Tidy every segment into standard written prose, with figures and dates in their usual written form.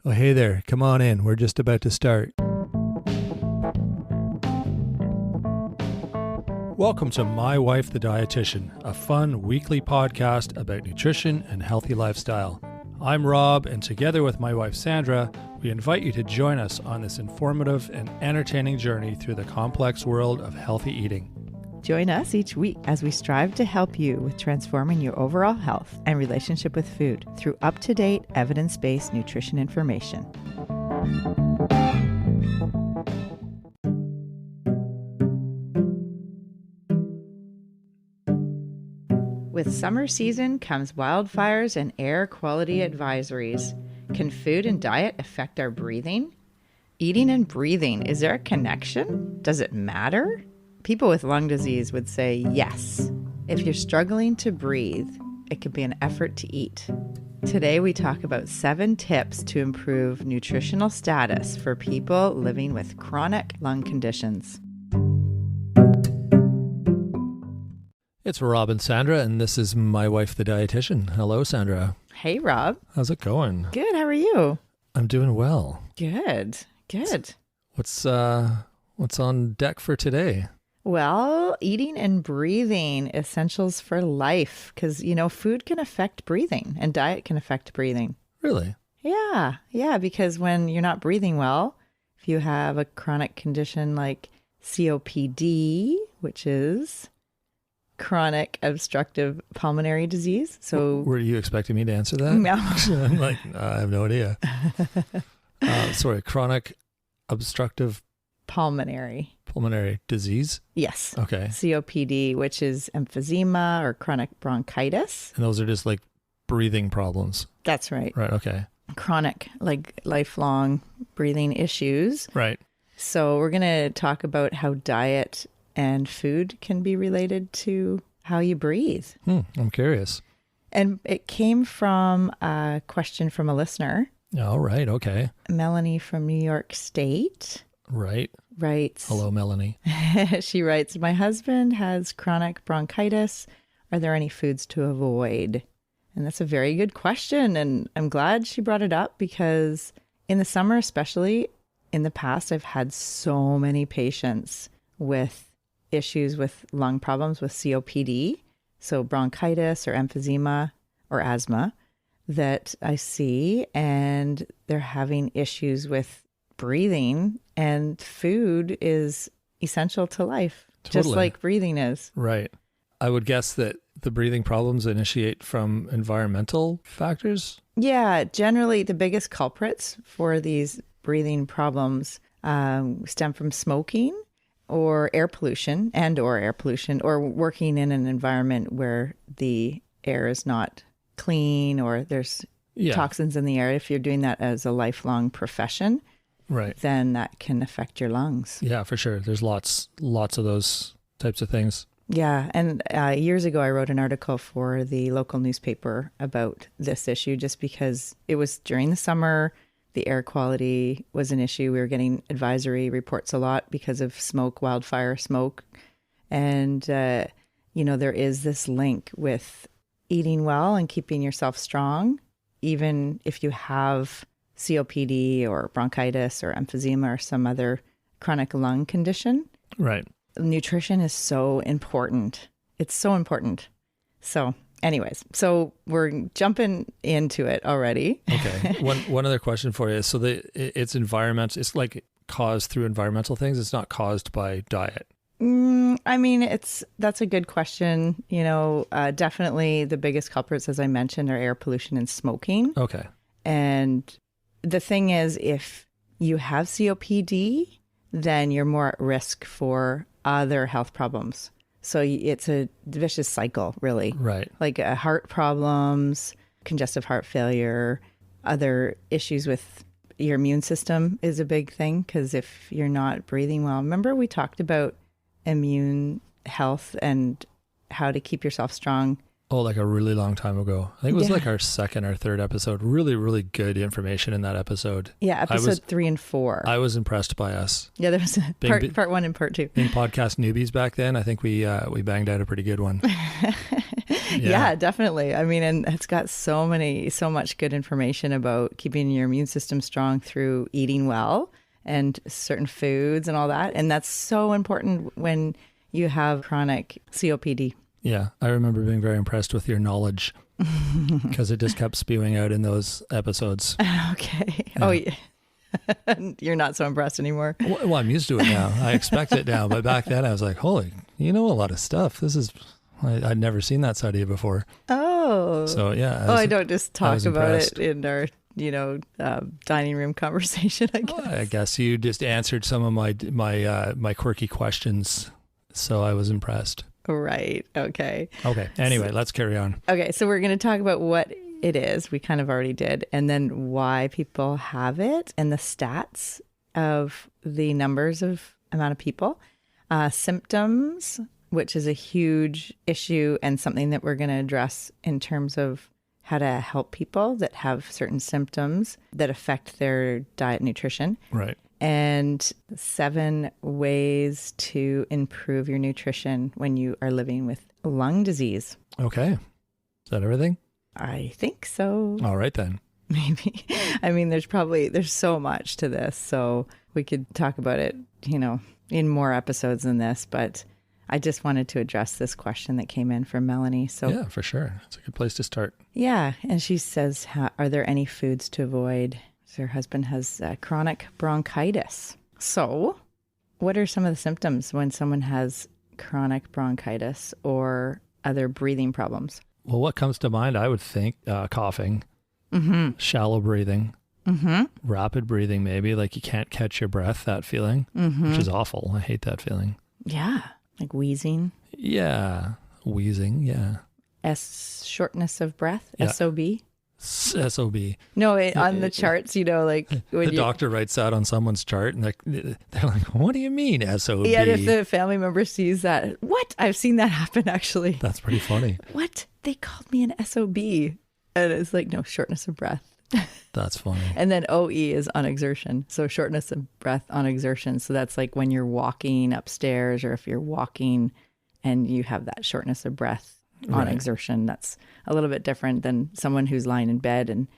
Oh, hey there. Come on in. We're just about to start. Welcome to My Wife the Dietitian, a fun weekly podcast about nutrition and healthy lifestyle. I'm Rob, and together with my wife Sandra, we invite you to join us on this informative and entertaining journey through the complex world of healthy eating. Join us each week as we strive to help you with transforming your overall health and relationship with food through up-to-date, evidence-based nutrition information. With summer season comes wildfires and air quality advisories. Can food and diet affect our breathing? Eating and breathing, is there a connection? Does it matter? People with lung disease would say yes. If you're struggling to breathe, it could be an effort to eat. Today we talk about 7 tips to improve nutritional status for people living with chronic lung conditions. It's Rob and Sandra, and this is My Wife the Dietitian. Hello, Sandra. Hey, Rob. How's it going? Good. How are you? I'm doing well. Good. What's on deck for today? Well, eating and breathing, essentials for life, because, food can affect breathing and diet can affect breathing. Really? Yeah, because when you're not breathing well, if you have a chronic condition like COPD, which is chronic obstructive pulmonary disease. So, were you expecting me to answer that? No. I'm like, I have no idea. Chronic obstructive pulmonary disease? Yes. Okay. COPD, which is emphysema or chronic bronchitis. And those are just like breathing problems. That's right. Right, okay. Chronic, like lifelong breathing issues. Right. So we're going to talk about how diet and food can be related to how you breathe. I'm curious. And it came from a question from a listener. All right, okay. Melanie from New York State. Right. Writes. Hello, Melanie. She writes, my husband has chronic bronchitis. Are there any foods to avoid? And that's a very good question. And I'm glad she brought it up because in the summer, especially in the past, I've had so many patients with issues with lung problems with COPD. So bronchitis or emphysema or asthma that I see, and they're having issues with breathing, and food is essential to life, Totally. Just like breathing is. Right. I would guess that the breathing problems initiate from environmental factors. Yeah, generally the biggest culprits for these breathing problems stem from smoking or air pollution or working in an environment where the air is not clean or there's toxins in the air. If you're doing that as a lifelong profession, right, then that can affect your lungs. Yeah, for sure. There's lots of those types of things. Yeah. And years ago, I wrote an article for the local newspaper about this issue just because it was during the summer. The air quality was an issue. We were getting advisory reports a lot because of smoke, wildfire smoke. And, there is this link with eating well and keeping yourself strong, even if you have COPD or bronchitis or emphysema or some other chronic lung condition. Right. Nutrition is so important. It's so important. So anyways, so we're jumping into it already. Okay. One other question for you. So it's environment. It's like caused through environmental things. It's not caused by diet. That's a good question. Definitely the biggest culprits, as I mentioned, are air pollution and smoking. Okay. And the thing is, if you have COPD, then you're more at risk for other health problems. So it's a vicious cycle, really. Right. Like heart problems, congestive heart failure, other issues with your immune system is a big thing because if you're not breathing well, remember we talked about immune health and how to keep yourself strong. Oh, like a really long time ago. I think it was like our second or third episode. Really, really good information in that episode. Yeah, episode 3 and 4. I was impressed by us. Yeah, there was part 1 and part 2. Being podcast newbies back then, I think we banged out a pretty good one. Yeah, definitely. I mean, and it's got so much good information about keeping your immune system strong through eating well and certain foods and all that. And that's so important when you have chronic COPD. Yeah, I remember being very impressed with your knowledge because it just kept spewing out in those episodes. Okay. Yeah. Oh, yeah. You're not so impressed anymore. Well, I'm used to it now. I expect it now. But back then I was like, holy, you know a lot of stuff. I'd never seen that side of you before. Oh. So, yeah. I don't just talk about it in our, dining room conversation, I guess. Well, I guess you just answered some of my quirky questions. So I was impressed. Right. Okay. Okay. Anyway, let's carry on. Okay. So we're going to talk about what it is. We kind of already did. And then why people have it and the stats of the numbers of amount of people. Symptoms, which is a huge issue and something that we're going to address in terms of how to help people that have certain symptoms that affect their diet and nutrition. Right. And 7 ways to improve your nutrition when you are living with lung disease. Okay. Is that everything? I think so. All right, then. Maybe. I mean, there's so much to this. So we could talk about it, in more episodes than this. But I just wanted to address this question that came in from Melanie. So yeah, for sure. It's a good place to start. Yeah. And she says, are there any foods to avoid? Her husband has chronic bronchitis. So what are some of the symptoms when someone has chronic bronchitis or other breathing problems? Well, what comes to mind, I would think coughing, shallow breathing, rapid breathing, maybe like you can't catch your breath, that feeling, which is awful. I hate that feeling. Yeah. Like wheezing. Yeah. Wheezing. Yeah. Shortness of breath. Yeah. SOB. SOB. No, on the charts, like when the doctor writes that on someone's chart and they're like, what do you mean SOB? Yeah, and if the family member sees that, what? I've seen that happen actually. That's pretty funny. What? They called me an SOB. And it's like, no, shortness of breath. That's funny. And then OE is on exertion. So shortness of breath on exertion. So that's like when you're walking upstairs or if you're walking and you have that shortness of breath on exertion. That's a little bit different than someone who's lying in bed and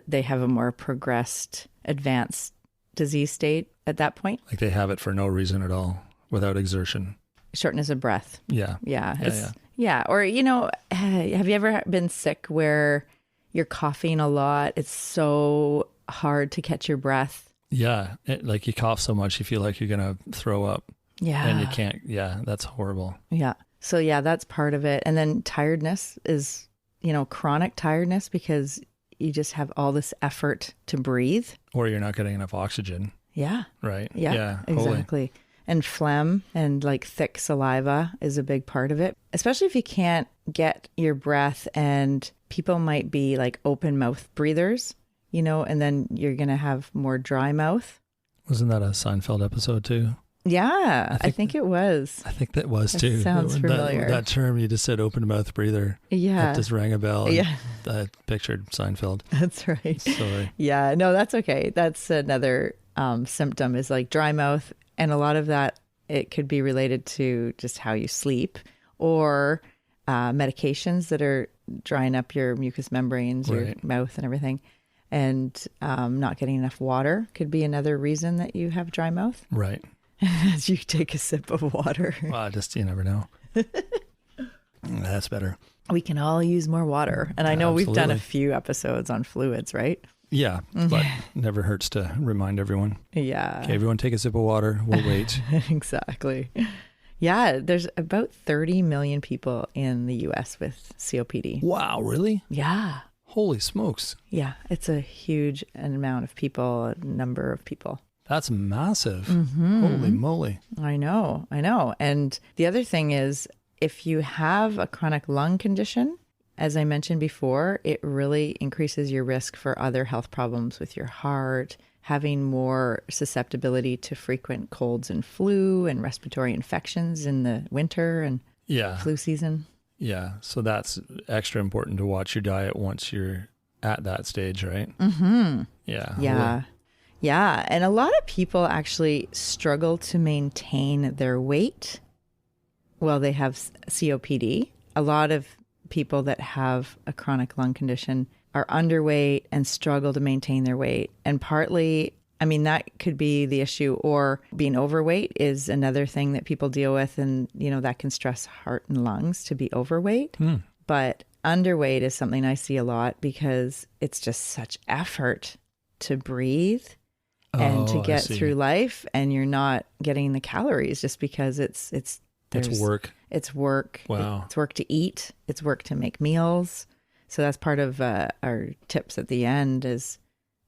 they have a more progressed, advanced disease state at that point. Like they have it for no reason at all without exertion. Shortness of breath. Yeah. Yeah. Yeah. Or, have you ever been sick where you're coughing a lot? It's so hard to catch your breath. Yeah. Like you cough so much, you feel like you're going to throw up. Yeah. And you can't. Yeah. That's horrible. Yeah. So yeah, that's part of it. And then tiredness is, chronic tiredness because you just have all this effort to breathe. Or you're not getting enough oxygen. Yeah. Right. Yeah, exactly. Holy. And phlegm and like thick saliva is a big part of it, especially if you can't get your breath and people might be like open mouth breathers, and then you're going to have more dry mouth. Wasn't that a Seinfeld episode too? Yeah, I think it was. I think that was too. Sounds familiar. That term you just said, open mouth breather. Yeah. That just rang a bell. Yeah. I pictured Seinfeld. That's right. Sorry. Yeah, no, that's okay. That's another symptom is like dry mouth. And a lot of that, it could be related to just how you sleep or medications that are drying up your mucous membranes, your mouth and everything. And not getting enough water could be another reason that you have dry mouth. Right. As you take a sip of water. Well, you never know. That's better. We can all use more water. And I know We've done a few episodes on fluids, right? Yeah, but never hurts to remind everyone. Yeah. Okay, everyone take a sip of water. We'll wait. Exactly. Yeah, there's about 30 million people in the U.S. with COPD. Wow, really? Yeah. Holy smokes. Yeah, it's a huge amount of people, number of people. That's massive. Holy moly. I know. And the other thing is, if you have a chronic lung condition, as I mentioned before, it really increases your risk for other health problems with your heart, having more susceptibility to frequent colds and flu and respiratory infections in the winter and flu season. Yeah. So that's extra important to watch your diet once you're at that stage, right? Mm-hmm. Yeah. Yeah. Yeah. And a lot of people actually struggle to maintain their weight while they have COPD. A lot of people that have a chronic lung condition are underweight and struggle to maintain their weight. And partly, I mean, that could be the issue, or being overweight is another thing that people deal with. And, you know, that can stress heart and lungs to be overweight. But underweight is something I see a lot because it's just such effort to breathe and to get through life. And you're not getting the calories just because it's work. It's work. Wow. It's work to eat. It's work to make meals. So that's part of our tips at the end, is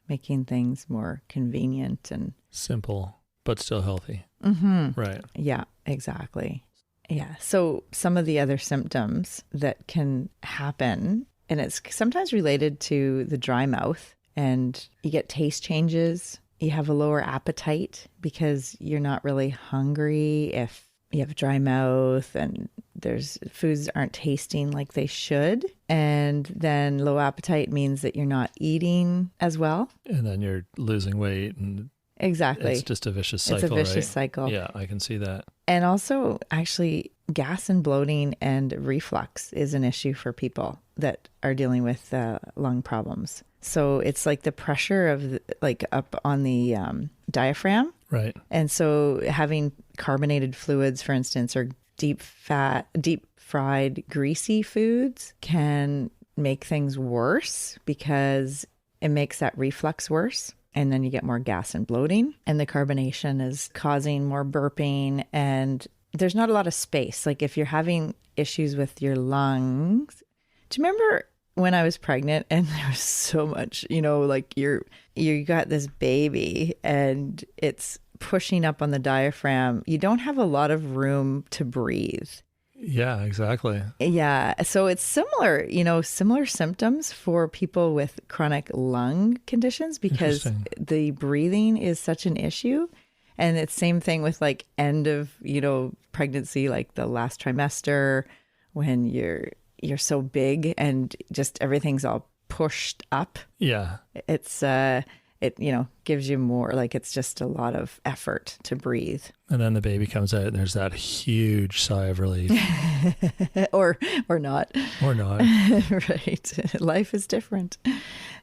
making things more convenient and simple, but still healthy. Right. Yeah, exactly. Yeah. So some of the other symptoms that can happen, and it's sometimes related to the dry mouth, and you get taste changes. You have a lower appetite because you're not really hungry if you have dry mouth, and there's foods aren't tasting like they should. And then low appetite means that you're not eating as well. And then you're losing weight, and exactly. It's just a vicious cycle. It's a vicious right? cycle. Yeah, I can see that. And also, actually, gas and bloating and reflux is an issue for people that are dealing with lung problems. So it's like the pressure of up on the diaphragm. Right. And so having carbonated fluids, for instance, or deep fried, greasy foods can make things worse because it makes that reflux worse. And then you get more gas and bloating, and the carbonation is causing more burping, and there's not a lot of space. Like if you're having issues with your lungs, do you remember when I was pregnant and there was so much, you know, like you got this baby and it's pushing up on the diaphragm. You don't have a lot of room to breathe. Yeah, exactly. Yeah. So it's similar, similar symptoms for people with chronic lung conditions because the breathing is such an issue. And it's same thing with like end of, pregnancy, like the last trimester when you're so big and just everything's all pushed up. Yeah. It gives you more, like it's just a lot of effort to breathe. And then the baby comes out and there's that huge sigh of relief. or not. Or not. Right. Life is different.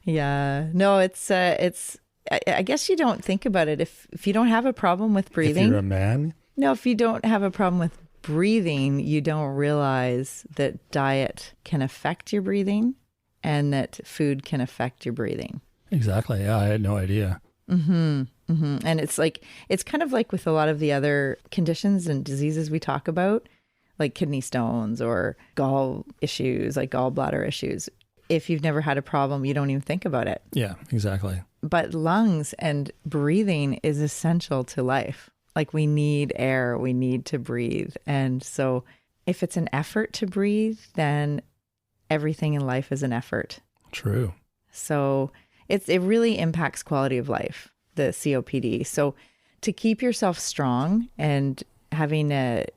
Yeah. No, it's I guess you don't think about it if you don't have a problem with breathing. If you're a man? No, if you don't have a problem with breathing, you don't realize that diet can affect your breathing and that food can affect your breathing. Exactly. Yeah, I had no idea. And it's kind of like with a lot of the other conditions and diseases we talk about, like kidney stones or gall issues, like gallbladder issues. If you've never had a problem, you don't even think about it. Yeah, exactly. But lungs and breathing is essential to life. Like we need air, we need to breathe. And so if it's an effort to breathe, then everything in life is an effort. True. So it really impacts quality of life, the COPD. So to keep yourself strong and having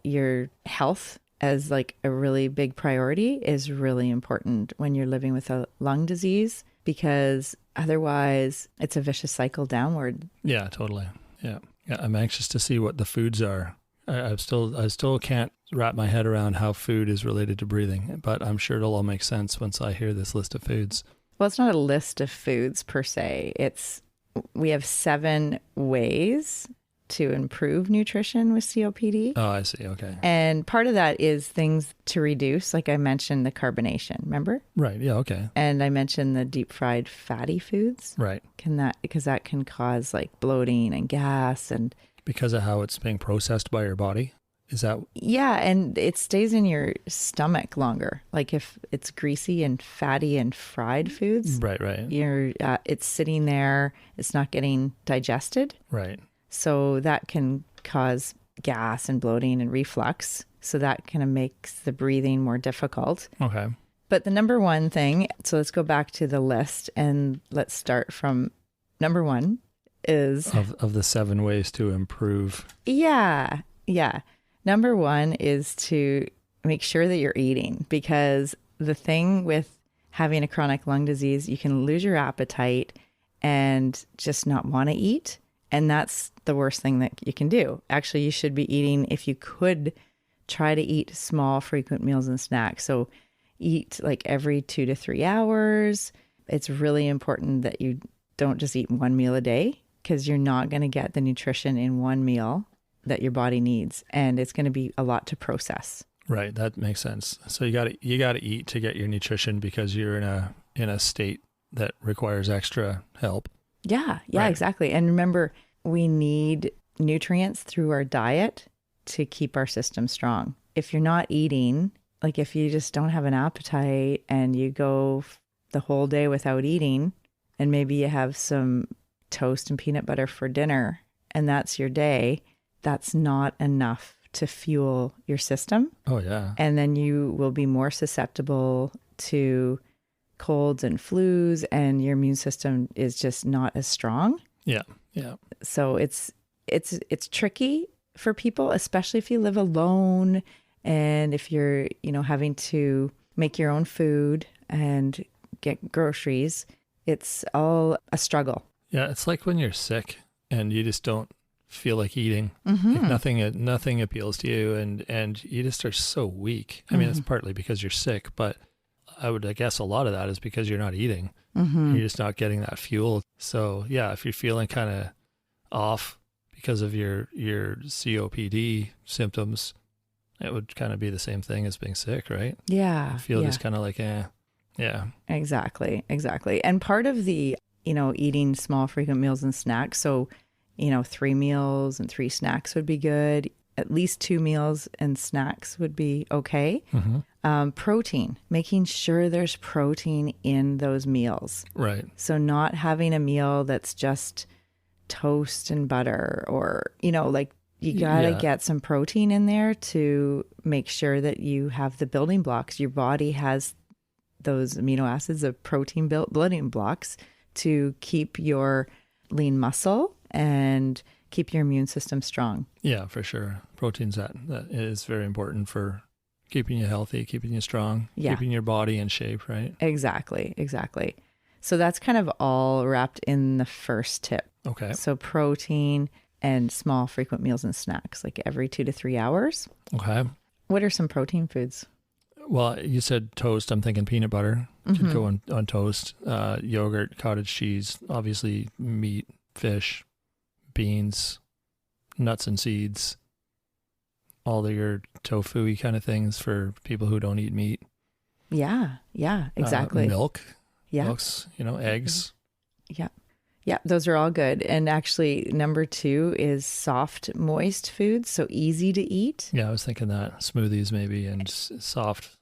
your health as like a really big priority is really important when you're living with a lung disease, because otherwise it's a vicious cycle downward. Yeah, totally. Yeah. Yeah, I'm anxious to see what the foods are. I still can't wrap my head around how food is related to breathing, but I'm sure it'll all make sense once I hear this list of foods. Well, it's not a list of foods per se. We have 7 ways to improve nutrition with COPD. Oh, I see. Okay. And part of that is things to reduce, like I mentioned the carbonation, remember? Right. Yeah. Okay. And I mentioned the deep fried fatty foods. Right. Because that can cause like bloating and gas and because of how it's being processed by your body. Is that? Yeah, and it stays in your stomach longer. Like if it's greasy and fatty and fried foods, right. It's sitting there. It's not getting digested. Right. So that can cause gas and bloating and reflux. So that kind of makes the breathing more difficult. Okay. But the number one thing, so let's go back to the list and let's start from number 1 is... Of the 7 ways to improve. Yeah. Number 1 is to make sure that you're eating, because the thing with having a chronic lung disease, you can lose your appetite and just not want to eat. And that's the worst thing that you can do. Actually, you should be eating, if you could, try to eat small, frequent meals and snacks. So eat like every 2 to 3 hours. It's really important that you don't just eat one meal a day, because you're not going to get the nutrition in one meal that your body needs. And it's going to be a lot to process. Right. That makes sense. So you got to eat to get your nutrition, because you're in a state that requires extra help. Yeah, Right. exactly. And remember, we need nutrients through our diet to keep our system strong. If you're not eating, like if you just don't have an appetite and you go the whole day without eating, and maybe you have some toast and peanut butter for dinner, and that's your day, that's not enough to fuel your system. Oh, yeah. And then you will be more susceptible to colds and flus, and your immune system is just not as strong. Yeah. Yeah. So it's tricky for people, especially if you live alone and if you're, having to make your own food and get groceries. It's all a struggle. Yeah. It's like when you're sick and you just don't feel like eating. Mm-hmm. Like nothing appeals to you, and you just are so weak. I mean, it's partly because you're sick, but I guess a lot of that is because you're not eating. Mm-hmm. You're just not getting that fuel. So yeah, if you're feeling kind of off because of your COPD symptoms, it would kind of be the same thing as being sick, right? Yeah. You feel yeah. just kind of like, yeah. Exactly. And part of the, eating small frequent meals and snacks. So, 3 meals and 3 snacks would be good. At least 2 meals and snacks would be okay. Mm-hmm. Protein, making sure there's protein in those meals. Right. So not having a meal that's just toast and butter, or, like you got to get some protein in there to make sure that you have the building blocks. Your body has those amino acids of protein building blocks to keep your lean muscle and keep your immune system strong. Yeah, for sure. Proteins, that is very important for keeping you healthy, keeping you strong, keeping your body in shape, right? Exactly. So that's kind of all wrapped in the first tip. Okay. So protein and small frequent meals and snacks, like every 2 to 3 hours. Okay. What are some protein foods? Well, you said toast. I'm thinking peanut butter could go on toast. Yogurt, cottage cheese, obviously meat, fish, beans, nuts and seeds, all your tofu-y kind of things for people who don't eat meat. Yeah, exactly. Milk. Yeah. Milks, eggs. Yeah, those are all good. And actually, number 2 is soft, moist foods, so easy to eat. Yeah, I was thinking that. Smoothies maybe, and soft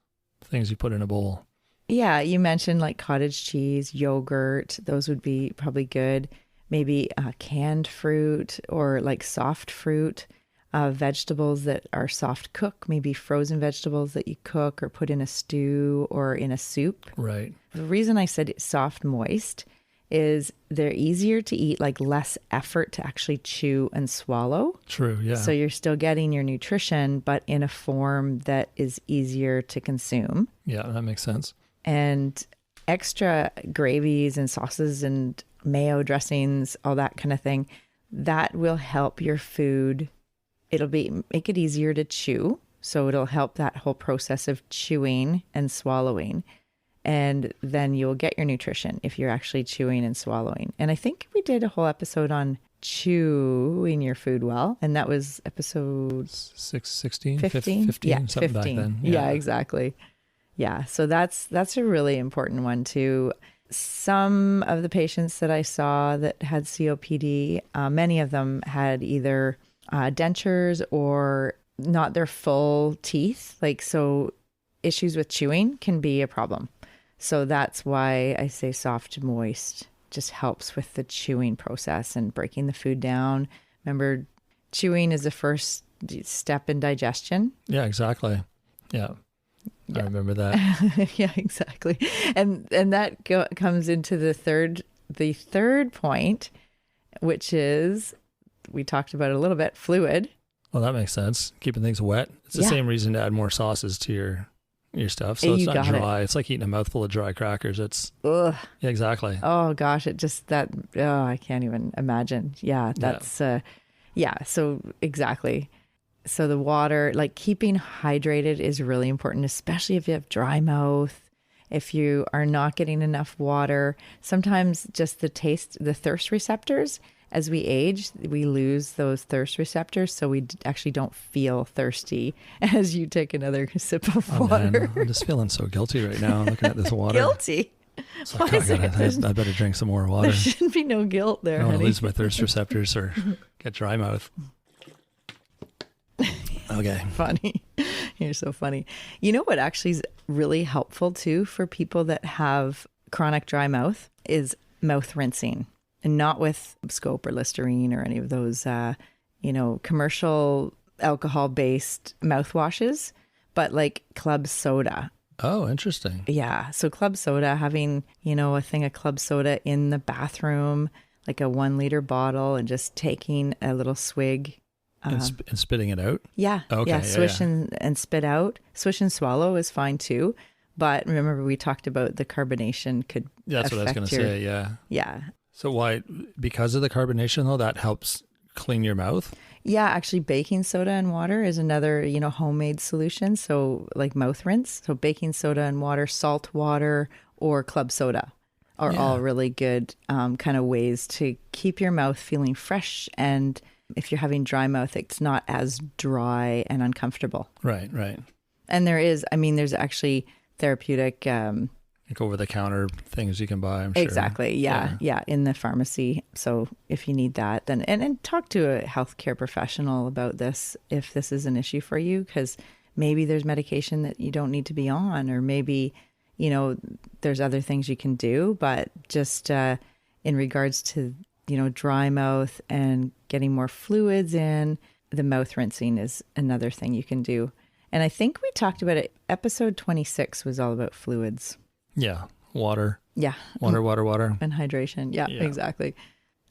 things you put in a bowl. Yeah, you mentioned like cottage cheese, yogurt. Those would be probably good. Maybe canned fruit or like soft fruit, vegetables that are soft cook, maybe frozen vegetables that you cook or put in a stew or in a soup. Right. The reason I said soft, moist is they're easier to eat, like less effort to actually chew and swallow. True, yeah. So you're still getting your nutrition, but in a form that is easier to consume. Yeah, that makes sense. And extra gravies and sauces and mayo dressings, all that kind of thing, that will help your food. Make it easier to chew. So it'll help that whole process of chewing and swallowing. And then you'll get your nutrition if you're actually chewing and swallowing. And I think we did a whole episode on chewing your food well. And that was episode 16, 15? 15, Yeah, something 15. back then. Yeah, exactly. Yeah, so that's a really important one too. Some of the patients that I saw that had COPD, many of them had either dentures or not their full teeth. So issues with chewing can be a problem. So that's why I say soft, moist just helps with the chewing process and breaking the food down. Remember, chewing is the first step in digestion. Yeah, exactly. Yeah. I remember that. Yeah, exactly. And that comes into the third point, which is, we talked about it a little bit, fluid. Well, that makes sense. Keeping things wet. It's the same reason to add more sauces to your stuff. So it's not dry. It's like eating a mouthful of dry crackers. Ugh. Yeah, exactly. Oh gosh, I can't even imagine. Yeah, that's, so exactly. So the water, like keeping hydrated is really important, especially if you have dry mouth. If you are not getting enough water, sometimes just the thirst receptors, as we age, we lose those thirst receptors. So we actually don't feel thirsty as you take another sip of water. Man, I'm just feeling so guilty right now looking at this water. Guilty? It's like, I better drink some more water. There shouldn't be no guilt there, I don't want to honey. lose my thirst receptors or get dry mouth. Okay. Funny. You're so funny. You know what actually is really helpful too for people that have chronic dry mouth is mouth rinsing, and not with Scope or Listerine or any of those, commercial alcohol-based mouthwashes, but like club soda. Oh, interesting. Yeah. So club soda, having, a thing of club soda in the bathroom, like a 1 liter bottle, and just taking a little swig. And spitting it out? Yeah. Okay, yeah. Swish and spit out. Swish and swallow is fine too. But remember, we talked about the carbonation could That's what I was going to say. Yeah. Yeah. So why? Because of the carbonation, though, that helps clean your mouth? Yeah. Actually, baking soda and water is another, homemade solution. So like mouth rinse. So baking soda and water, salt water, or club soda are all really good kind of ways to keep your mouth feeling fresh. And if you're having dry mouth, it's not as dry and uncomfortable. Right, right. And there's actually therapeutic... like over-the-counter things you can buy, I'm sure. Exactly, yeah, in the pharmacy. So if you need that, then... And talk to a healthcare professional about this if this is an issue for you, because maybe there's medication that you don't need to be on, or maybe, there's other things you can do. But just in regards to... dry mouth and getting more fluids in, the mouth rinsing is another thing you can do. And I think we talked about it. Episode 26 was all about fluids. Yeah. Water. Yeah. Water. And hydration. Yeah, exactly.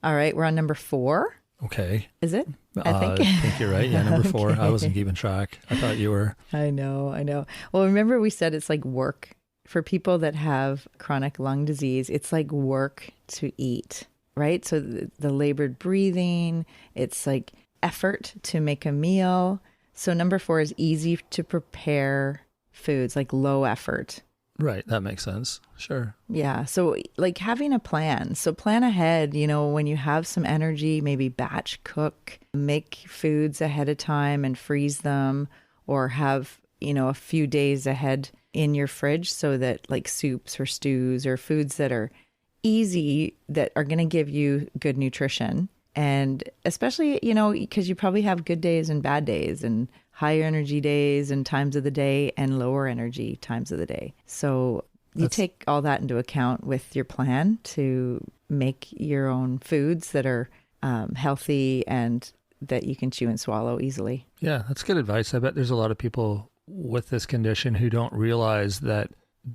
All right. We're on number 4. Okay. Is it? I think you're right. Yeah, number 4. I wasn't keeping track. I thought you were. I know. Well, remember we said it's like work. For people that have chronic lung disease, it's like work to eat. Right? So the labored breathing, it's like effort to make a meal. So number 4 is easy to prepare foods, like low effort. Right. That makes sense. Sure. Yeah. So like having a plan. So plan ahead, when you have some energy, maybe batch cook, make foods ahead of time and freeze them, or have, a few days ahead in your fridge so that like soups or stews or foods that are easy that are going to give you good nutrition. And especially, because you probably have good days and bad days, and higher energy days and times of the day, and lower energy times of the day. So you take all that into account with your plan to make your own foods that are healthy and that you can chew and swallow easily. Yeah, that's good advice. I bet there's a lot of people with this condition who don't realize that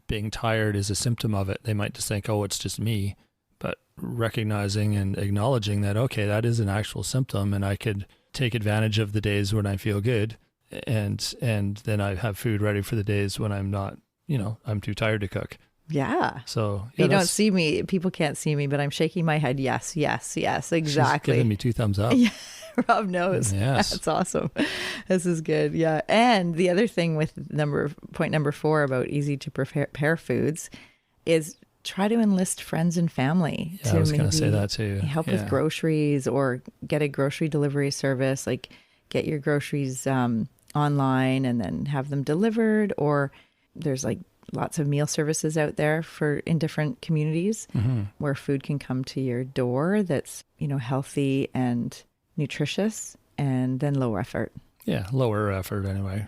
being tired is a symptom of it. They might just think, oh, it's just me. But recognizing and acknowledging that, okay, that is an actual symptom, and I could take advantage of the days when I feel good, and then I have food ready for the days when I'm not, I'm too tired to cook. Yeah. So you don't see me. People can't see me, but I'm shaking my head. Yes, exactly. She's giving me 2 thumbs up. Yeah. Rob knows. Yes. That's awesome. This is good. Yeah. And the other thing with point number 4 about easy to prepare foods is try to enlist friends and family. Yeah, I was going to say that too. Help with groceries, or get a grocery delivery service, like get your groceries online and then have them delivered. Or there's like lots of meal services out there in different communities where food can come to your door that's, healthy and nutritious, and then low effort. Yeah, lower effort anyway.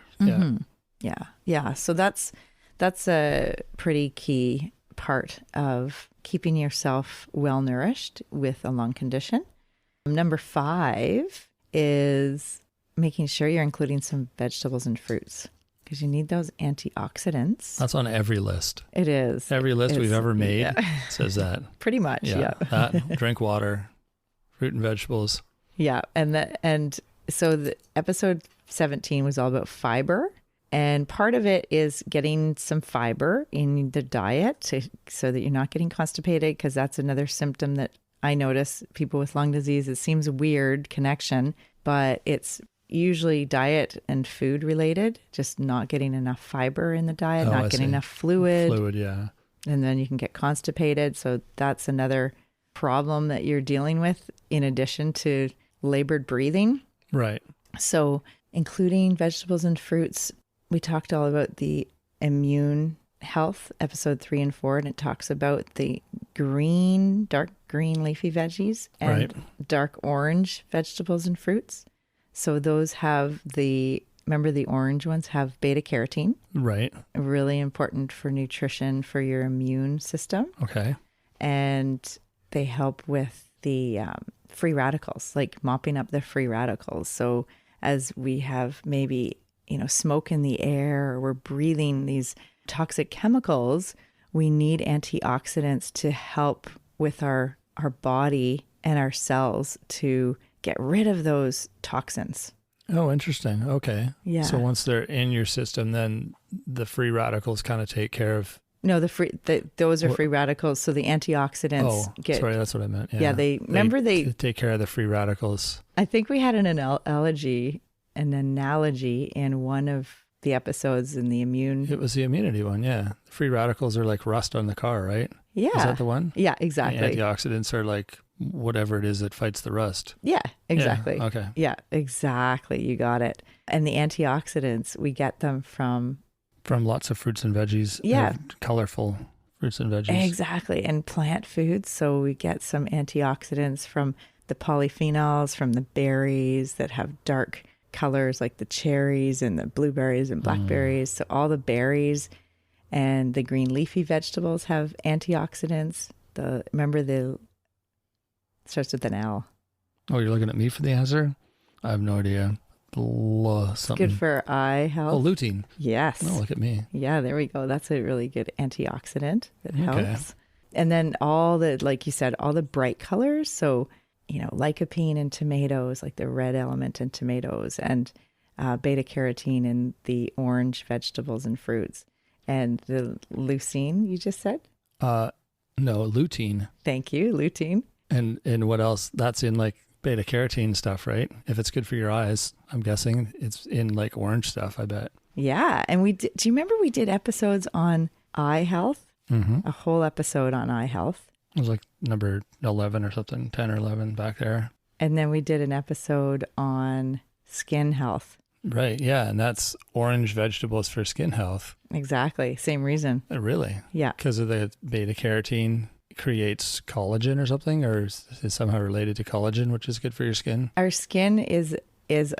Yeah. So that's a pretty key part of keeping yourself well nourished with a lung condition. Number 5 is making sure you're including some vegetables and fruits, because you need those antioxidants. That's on every list. It is. Every list we've ever made says that. Pretty much. Yeah. That, drink water, fruit and vegetables. Yeah. And so the episode 17 was all about fiber. And part of it is getting some fiber in the diet so that you're not getting constipated, because that's another symptom that I notice people with lung disease. It seems a weird connection, but it's usually diet and food related, just not getting enough fiber in the diet, I not getting see. enough fluid. Fluid, yeah. And then you can get constipated. So that's another problem that you're dealing with in addition to labored breathing. Right. So including vegetables and fruits, we talked all about the immune health, episode 3 and 4, and it talks about the dark green leafy veggies and dark orange vegetables and fruits. So those have remember the orange ones have beta carotene. Right. Really important for nutrition for your immune system. Okay. And they help with the free radicals, like mopping up the free radicals. So as we have maybe, smoke in the air, or we're breathing these toxic chemicals, we need antioxidants to help with our body and our cells to get rid of those toxins. Oh, interesting. Okay. Yeah. So once they're in your system, then the free radicals kind of take care of. No, those are free radicals. So the antioxidants sorry, that's what I meant. Yeah, they take care of the free radicals. I think we had an analogy in one of the episodes in the immune. It was the immunity one, yeah. The free radicals are like rust on the car, right? Yeah. Is that the one? Yeah, exactly. The antioxidants are like whatever it is that fights the rust. Yeah, exactly. Yeah, okay. Yeah, exactly. You got it. And the antioxidants, we get them from lots of fruits and veggies. Yeah. Colorful fruits and veggies. Exactly. And plant foods. So we get some antioxidants from the polyphenols, from the berries that have dark colors, like the cherries and the blueberries and blackberries. So all the berries and the green leafy vegetables have antioxidants. Starts with an L. Oh, you're looking at me for the answer? I have no idea. Something. Good for eye health. Oh, lutein. Yes. Oh, look at me. Yeah, there we go. That's a really good antioxidant that helps. And then like you said, all the bright colors. So, lycopene in tomatoes, like the red element in tomatoes, and beta carotene in the orange vegetables and fruits. And the leucine, you just said? No, lutein. Thank you, lutein. And what else? That's in like beta carotene stuff, right? If it's good for your eyes, I'm guessing it's in like orange stuff, I bet. Yeah. And do you remember we did episodes on eye health? Mm-hmm. A whole episode on eye health. It was like number 11 or something, 10 or 11 back there. And then we did an episode on skin health. Right. Yeah. And that's orange vegetables for skin health. Exactly. Same reason. Really? Yeah. Because of the beta carotene creates collagen or something, or is somehow related to collagen, which is good for your skin? Our skin is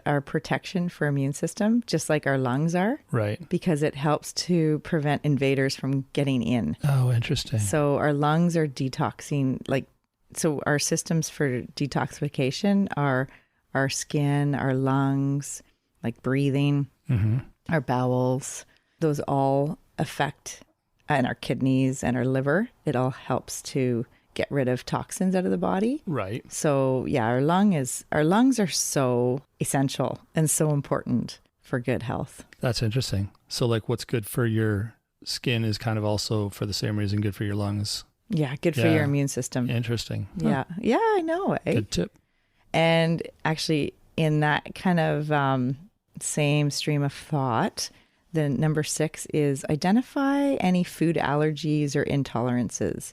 our protection for immune system, just like our lungs are. Right. Because it helps to prevent invaders from getting in. Oh, interesting. So our lungs are detoxing, so our systems for detoxification are our skin, our lungs, like breathing, our bowels. Those all affect, and our kidneys and our liver. It all helps to get rid of toxins out of the body. Right. So yeah, our lungs are so essential and so important for good health. That's interesting. So like what's good for your skin is kind of also for the same reason good for your lungs. Yeah, good for your immune system. Interesting. Yeah. Huh. Yeah, I know. Eh? Good tip. And actually in that kind of same stream of thought, the number 6 is identify any food allergies or intolerances.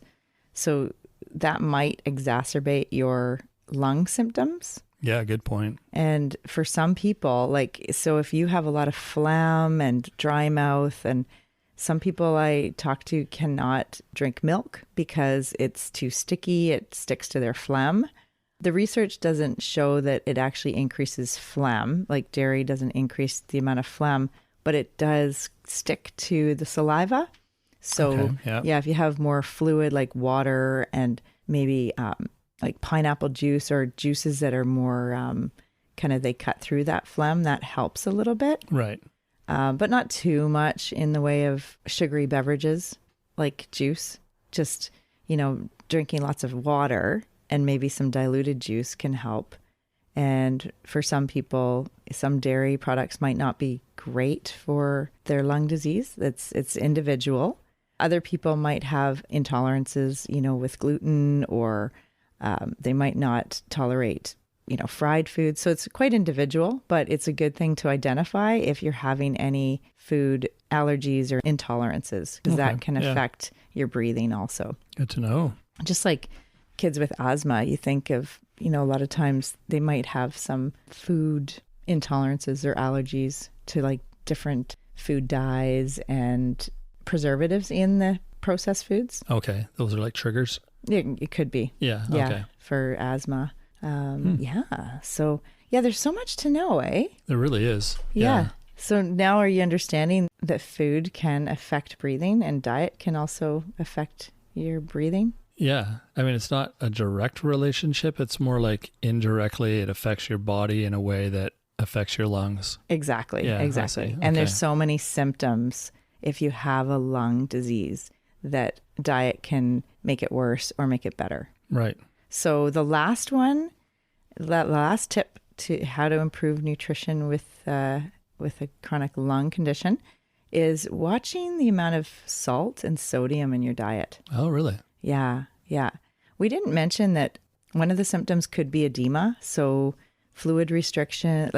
So that might exacerbate your lung symptoms. Yeah, good point. And for some people, so if you have a lot of phlegm and dry mouth, and some people I talk to cannot drink milk because it's too sticky, it sticks to their phlegm. The research doesn't show that it actually increases phlegm, like dairy doesn't increase the amount of phlegm, but it does stick to the saliva. So if you have more fluid like water and maybe like pineapple juice or juices that are more they cut through that phlegm, that helps a little bit. Right. But not too much in the way of sugary beverages like juice. Just, drinking lots of water and maybe some diluted juice can help. And for some people, some dairy products might not be great for their lung disease. It's individual. Other people might have intolerances, with gluten, or they might not tolerate fried food. So it's quite individual, but it's a good thing to identify if you're having any food allergies or intolerances, because that can affect your breathing also. Good to know. Just like kids with asthma, you think of, a lot of times they might have some food intolerances or allergies to like different food dyes and preservatives in the processed foods. Okay. Those are like triggers? It could be. Yeah. Yeah. Okay. For asthma. Yeah. So, there's so much to know, eh? There really is. Yeah. So now are you understanding that food can affect breathing and diet can also affect your breathing? Yeah. I mean, it's not a direct relationship. It's more like indirectly it affects your body in a way that affects your lungs. Exactly. Yeah, exactly. Okay. And there's so many symptoms if you have a lung disease that diet can make it worse or make it better. Right. So the last one, that last tip to how to improve nutrition with a chronic lung condition is watching the amount of salt and sodium in your diet. Oh, really? Yeah. Yeah. We didn't mention that one of the symptoms could be edema. So fluid restriction,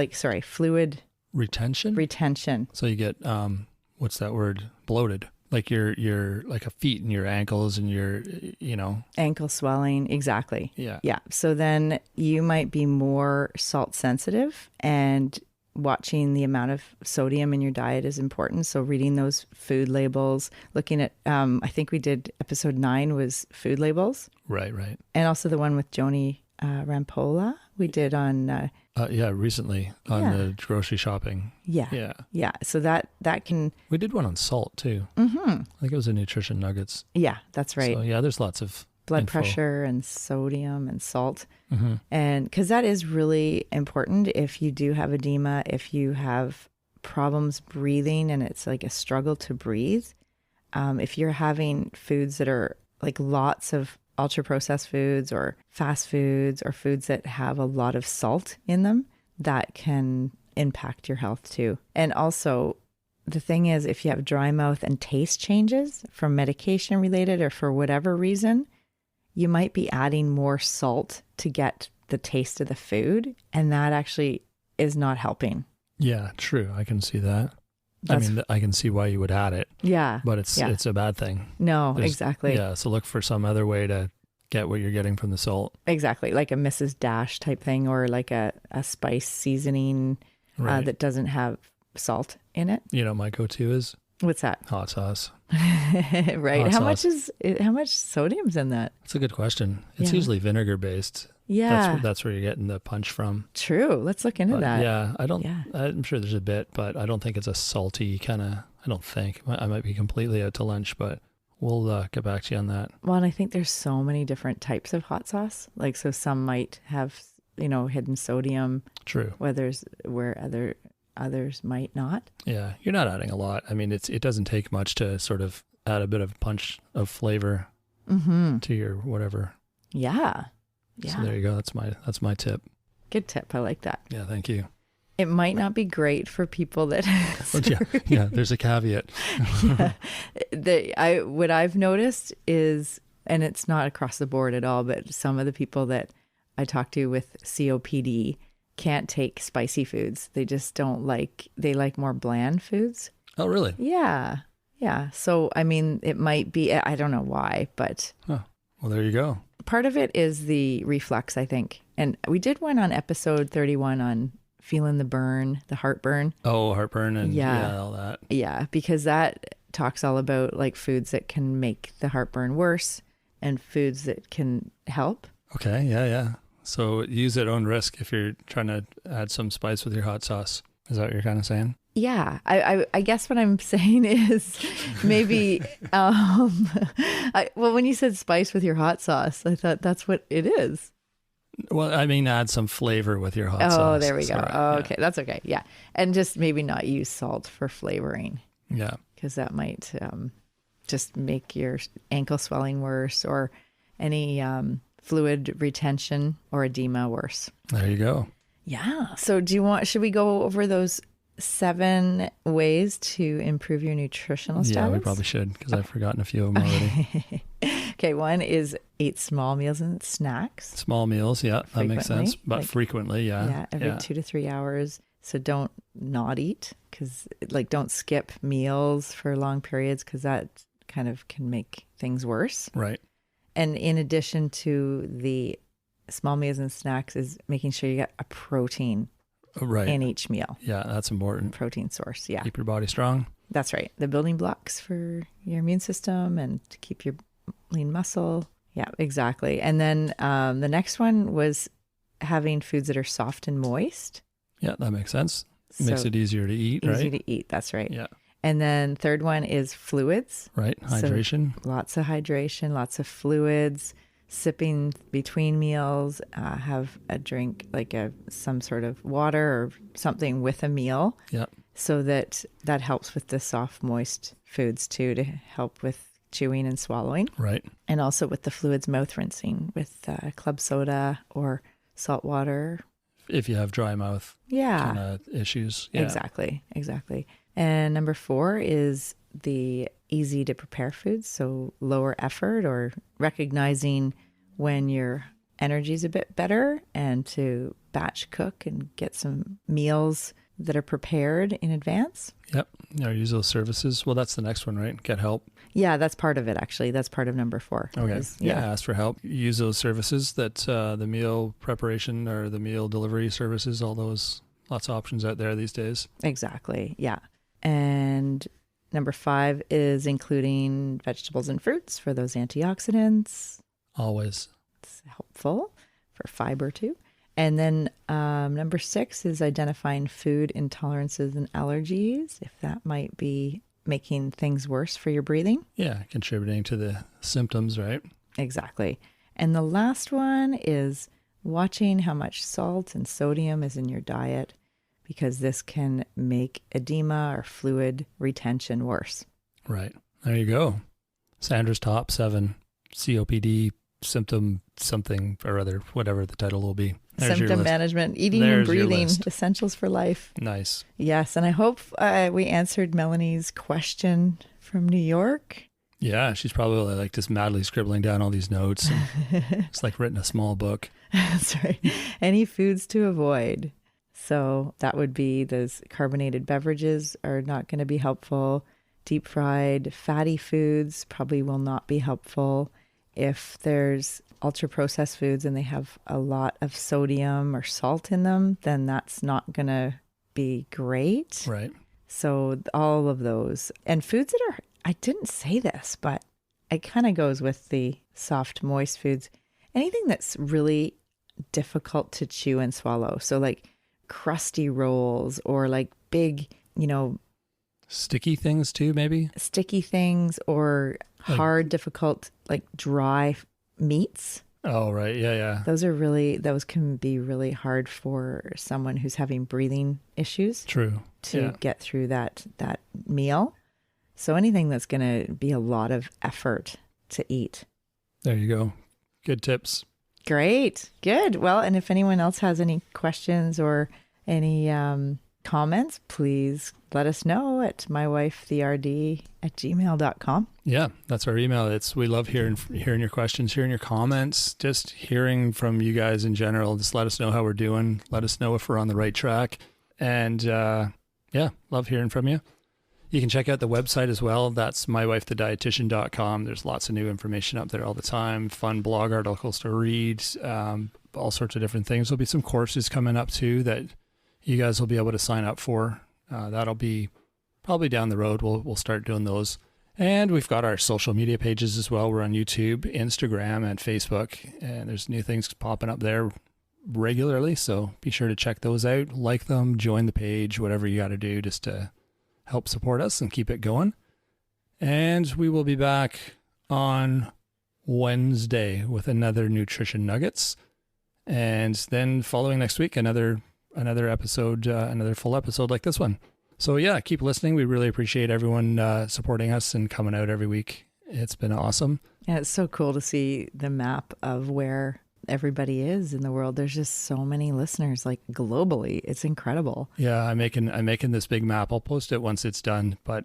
fluid retention. So you get, what's that word? Bloated. Like your like a feet and your ankles and your, ankle swelling. Exactly. Yeah. Yeah. So then you might be more salt sensitive, and watching the amount of sodium in your diet is important. So reading those food labels, looking at, I think we did episode 9 was food labels. Right. Right. And also the one with Joni Rampola we did on... recently on the grocery shopping. Yeah. Yeah. Yeah. So that can... We did one on salt too. Mm-hmm. I think it was a Nutrition Nuggets. Yeah, that's right. So there's lots of blood info. Pressure and sodium and salt. Mm-hmm. And because that is really important if you do have edema, if you have problems breathing and it's like a struggle to breathe. If you're having foods that are like lots of ultra processed foods or fast foods or foods that have a lot of salt in them, that can impact your health too. And also the thing is, if you have dry mouth and taste changes from medication related or for whatever reason, you might be adding more salt to get the taste of the food. And that actually is not helping. Yeah, true. I can see that. I can see why you would add it. Yeah. But it's a bad thing. No, exactly. Yeah. So look for some other way to get what you're getting from the salt. Exactly. Like a Mrs. Dash type thing, or like a spice seasoning that doesn't have salt in it. My go-to is? What's that? Hot sauce. Right. Hot how sauce. How much sodium's in that? That's a good question. It's usually vinegar based. Yeah. That's where you're getting the punch from. True. Let's look into that. Yeah. I'm sure there's a bit, but I don't think it's a salty kind of, I don't think. I might be completely out to lunch, but we'll get back to you on that. Well, and I think there's so many different types of hot sauce. Like, so some might have, hidden sodium. True. Where others might not. Yeah. You're not adding a lot. I mean, it doesn't take much to sort of add a bit of punch of flavor to your whatever. Yeah. Yeah. So there you go. That's my tip. Good tip. I like that. Yeah, thank you. It might not be great for people that. There's a caveat. What I've noticed is, and it's not across the board at all, but some of the people that I talk to with COPD can't take spicy foods. They just don't they like more bland foods. Oh, really? Yeah. Yeah. So, I mean, it might be, I don't know why, but. Oh, well, there you go. Part of it is the reflux, I think. And we did one on episode 31 on feeling the burn, the heartburn. Oh, heartburn and all that. Yeah, because that talks all about like foods that can make the heartburn worse and foods that can help. Okay, yeah. So use at own risk if you're trying to add some spice with your hot sauce. Is that what you're kind of saying? Yeah, I guess what I'm saying is maybe, when you said spice with your hot sauce, I thought that's what it is. Well, I mean, add some flavor with your hot sauce. Oh, there we go. Sorry, Okay, that's okay. Yeah. And just maybe not use salt for flavoring. Yeah. Because that might just make your ankle swelling worse or any fluid retention or edema worse. There you go. Yeah. So should we go over those 7 ways to improve your nutritional status. Yeah, we probably should because I've forgotten a few of them already. Okay, one is eat small meals and snacks. Small meals, yeah, that makes sense. But like, frequently, yeah. Yeah, every 2 to 3 hours. So don't not eat because don't skip meals for long periods because that kind of can make things worse. Right. And in addition to the small meals and snacks is making sure you get a protein in each meal. Yeah, that's important. Protein source, yeah. Keep your body strong. That's right. The building blocks for your immune system and to keep your lean muscle. Yeah, exactly. And then the next one was having foods that are soft and moist. Yeah, that makes sense. Makes it easier to eat, right? Easy to eat, that's right. Yeah. And then third one is fluids. Right, hydration. So lots of hydration, lots of fluids, sipping between meals, have a drink like some sort of water or something with a meal. Yeah. So that helps with the soft, moist foods too, to help with chewing and swallowing. Right. And also with the fluids, mouth rinsing with club soda or salt water. If you have dry mouth kind of issues. Yeah. Exactly. And number 4 is the easy to prepare foods. So lower effort or recognizing when your energy is a bit better and to batch cook and get some meals that are prepared in advance. Yep. Or use those services. Well, that's the next one, right? Get help. Yeah, that's part of it, actually. That's part of number 4. Okay. Ask for help. Use those services that the meal preparation or the meal delivery services, all those, lots of options out there these days. Exactly. Yeah. And number 5 is including vegetables and fruits for those antioxidants. Always. It's helpful for fiber too. And then number 6 is identifying food intolerances and allergies, if that might be making things worse for your breathing. Yeah, contributing to the symptoms, right? Exactly. And the last one is watching how much salt and sodium is in your diet, because this can make edema or fluid retention worse. Right. There you go. Sandra's top 7 COPD symptom something or other, whatever the title will be. There's symptom management, eating and breathing, essentials for life. Nice. Yes. And I hope we answered Melanie's question from New York. Yeah. She's probably just madly scribbling down all these notes. It's like written a small book. Sorry. Any foods to avoid. So that would be those carbonated beverages are not going to be helpful. Deep fried, fatty foods probably will not be helpful. If there's ultra processed foods and they have a lot of sodium or salt in them, then that's not going to be great. Right. So all of those and foods that are, I didn't say this, but it kind of goes with the soft, moist foods. Anything that's really difficult to chew and swallow. So like crusty rolls or like big, sticky things too, maybe? Sticky things or hard, difficult, like dry meats. Oh, right. Yeah. Those can be really hard for someone who's having breathing issues. True. To get through that meal. So anything that's going to be a lot of effort to eat. There you go. Good tips. Great. Good. Well, and if anyone else has any questions or any comments, please let us know at mywifetherd@gmail.com. Yeah, that's our email. We love hearing your questions, hearing your comments, just hearing from you guys in general. Just let us know how we're doing. Let us know if we're on the right track. And love hearing from you. You can check out the website as well. That's mywifethedietitian.com. There's lots of new information up there all the time. Fun blog articles to read, all sorts of different things. There'll be some courses coming up too that you guys will be able to sign up for. That'll be probably down the road. We'll start doing those. And we've got our social media pages as well. We're on YouTube, Instagram, and Facebook. And there's new things popping up there regularly. So be sure to check those out. Like them, join the page, whatever you got to do just to help support us and keep it going. And we will be back on Wednesday with another Nutrition Nuggets. And then following next week, another episode, another full episode like this one. So yeah, keep listening. We really appreciate everyone supporting us and coming out every week. It's been awesome. Yeah, it's so cool to see the map of where everybody is in the world. There's just so many listeners, like globally. It's incredible. Yeah, I'm making this big map. I'll post it once it's done, but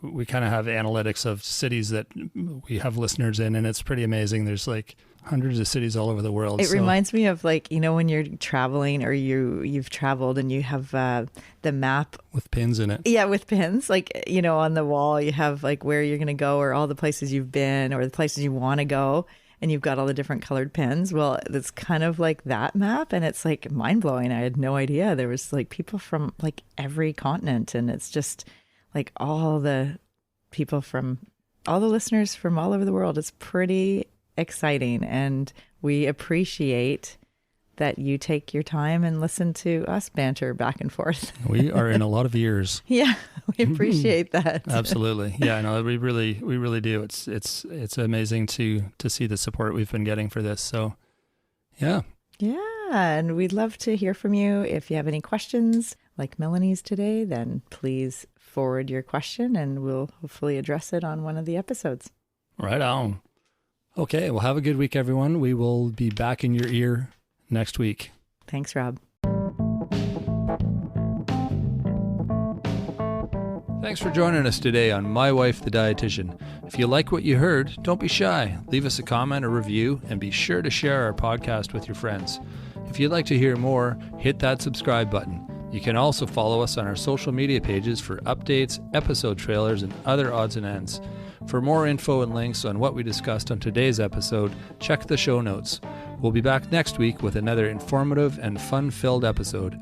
we kind of have analytics of cities that we have listeners in, and it's pretty amazing. There's like hundreds of cities all over the world. It reminds me of like, when you're traveling or you've traveled and you have the map with pins in it. Yeah, with pins. Like, on the wall you have like where you're going to go or all the places you've been or the places you want to go. And you've got all the different colored pins. Well, it's kind of like that map. And it's like mind blowing. I had no idea. There was like people from like every continent. And it's just like all the people from all the listeners from all over the world. It's pretty exciting. And we appreciate that you take your time and listen to us banter back and forth. We are in a lot of ears. Yeah, we appreciate that. Absolutely. Yeah, no, we really do. It's amazing to see the support we've been getting for this. So, yeah. Yeah, and we'd love to hear from you. If you have any questions like Melanie's today, then please forward your question and we'll hopefully address it on one of the episodes. Right on. Okay, well, have a good week, everyone. We will be back in your ear next week. Thanks, Rob. Thanks for joining us today on My Wife the Dietitian. If you like what you heard, don't be shy. Leave us a comment or review and be sure to share our podcast with your friends. If you'd like to hear more, hit that subscribe button. You can also follow us on our social media pages for updates, episode trailers, and other odds and ends. For more info and links on what we discussed on today's episode, check the show notes. We'll be back next week with another informative and fun-filled episode.